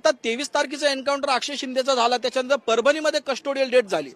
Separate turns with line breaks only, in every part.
आता 23 तारखेचा एन्काउंटर अक्षय शिंदेचा झाला, त्याच्यानंतर परभणीमध्ये कस्टोडियल डेथ झाली.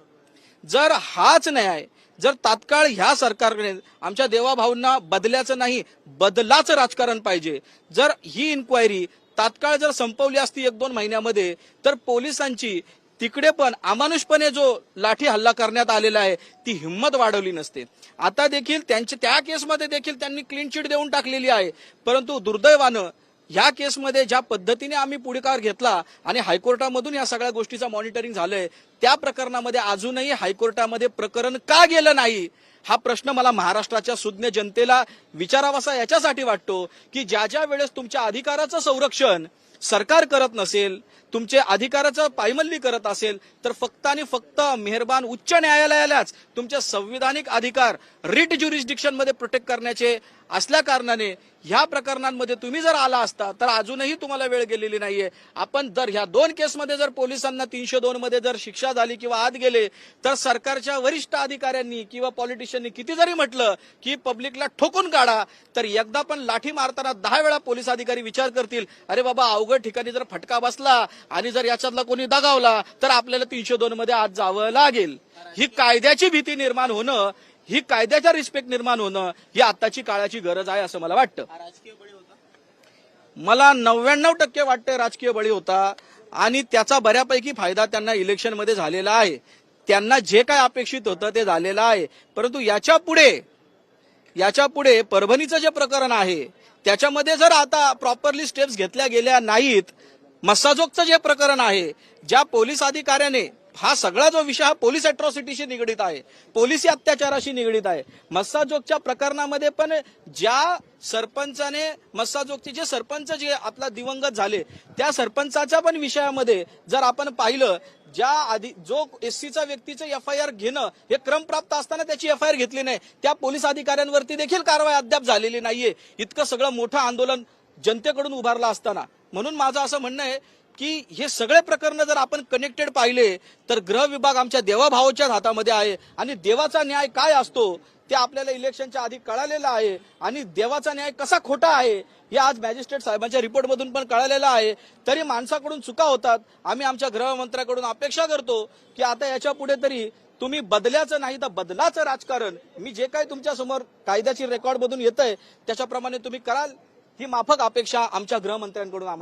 जर हाच न्याय जर तात्काळ ह्या सरकारने आमच्या देवाभाऊंना बदल्याचं नाही बदलाचं राजकारण पाहिजे, जर ही इन्क्वायरी तात्काळ जर संपवली असती 1-2 महिन्यामध्ये, तर पोलिसांची तिकडे पण अमानुषपणे जो लाठी हल्ला करण्यात आलेला आहे ती हिंमत वाढवली नसते. आता देखील त्या केसमध्ये देखील त्यांनी क्लीन चिट देऊन टाकलेली आहे. परंतु दुर्दैवानं ह्या केसमध्ये ज्या पद्धतीने आम्ही पुढाकार घेतला आणि हायकोर्टामधून या सगळ्या गोष्टीचं मॉनिटरिंग झालंय, त्या प्रकरणामध्ये अजूनही हायकोर्टामध्ये प्रकरण का गेलं नाही हा प्रश्न मला महाराष्ट्राच्या सुज्ञ जनतेला विचारावासा याच्यासाठी वाटतो की ज्या ज्या वेळेस तुमच्या अधिकाराचं संरक्षण सरकार करत नसेल, तुमचे अधिकाराचं पायमल्ली करत असेल, तर फक्त आणि फक्त मेहरबान उच्च न्यायालयालाच तुमचे संविधानिक अधिकार रिट ज्युरिस्डिक्शन मध्ये प्रोटेक्ट करण्याचे असल्या कारणाने ह्या प्रकरणांमध्ये तुम्ही जर आला असता तर अजूनही तुम्हाला वेळ गेलेली नाहीये. आपण जर ह्या 2 केसमध्ये जर पोलिसांना 302 मध्ये जर शिक्षा झाली किंवा आत गेले, तर सरकारच्या वरिष्ठ अधिकाऱ्यांनी किंवा पॉलिटिशियननी किती जरी म्हटलं की पब्लिकला ठोकून काढा, तर एकदा पण लाठी मारताना 10 वेळा पोलीस अधिकारी विचार करतील, अरे बाबा अवघड ठिकाणी जर फटका बसला आणि जर याच्यातला कोणी दगावला तर आपल्याला 302 मध्ये आत जावं लागेल. ही कायद्याची भीती निर्माण होणं, ही कायद्याचा रिस्पेक्ट निर्माण होणं ही आताची काळाची गरज आहे असं मला वाटतं. मला 99% वाटतं राजकीय बळी होता आणि त्याचा बऱ्यापैकी फायदा त्यांना इलेक्शनमध्ये झालेला आहे. त्यांना जे काय अपेक्षित होतं ते झालेलं आहे. परंतु याच्या पुढे परभणीचं जे प्रकरण आहे त्याच्यामध्ये जर आता प्रॉपरली स्टेप्स घेतल्या गेल्या नाहीत, मस्साजोगचं जे प्रकरण आहे, ज्या पोलीस अधिकाऱ्याने हा सगळा जो विषय हा पोलीस अॅट्रॉसिटीशी निगडीत आहे, पोलिसी अत्याचाराशी निगडीत आहे. मस्साजोगच्या प्रकरणामध्ये पण ज्या सरपंचाने मस्साजोगचे जे सरपंच जे आपला दिवंगत झाले त्या सरपंचाच्या पण विषयामध्ये जर आपण पाहिलं, जो एससीचा व्यक्तीचं एफआयआर घेणं हे क्रमप्राप्त असताना त्याची एफआयआर घेतली नाही, त्या पोलीस अधिकाऱ्यांवरती देखील कारवाई अद्याप झालेली नाहीये. इतकं सगळं मोठं आंदोलन जनतेकडून उभारलं असताना. म्हणून माझं असं म्हणणं आहे की हे सगळे प्रकरण जर आपण कनेक्टेड पाहिले तर गृह विभाग आमच्या देवाभावाच्या हातामध्ये आहे आणि देवाचा न्याय काय असतो ते आपल्याला इलेक्शनच्या आधी कळालेलं आहे आणि देवाचा न्याय कसा खोटा आहे हे आज मॅजिस्ट्रेट साहेबांच्या रिपोर्टमधून पण कळालेलं आहे. तरी माणसाकडून चुका होतात. आम्ही आमच्या गृहमंत्र्याकडून अपेक्षा करतो की आता याच्या पुढे तरी तुम्ही बदल्याचं नाही तर बदलाचं राजकारण, मी जे काही तुमच्या समोर कायद्याची रेकॉर्ड मधून येतंय त्याच्याप्रमाणे तुम्ही कराल ही माफक अपेक्षा आमच्या गृहमंत्र्यांकडून आम्हाला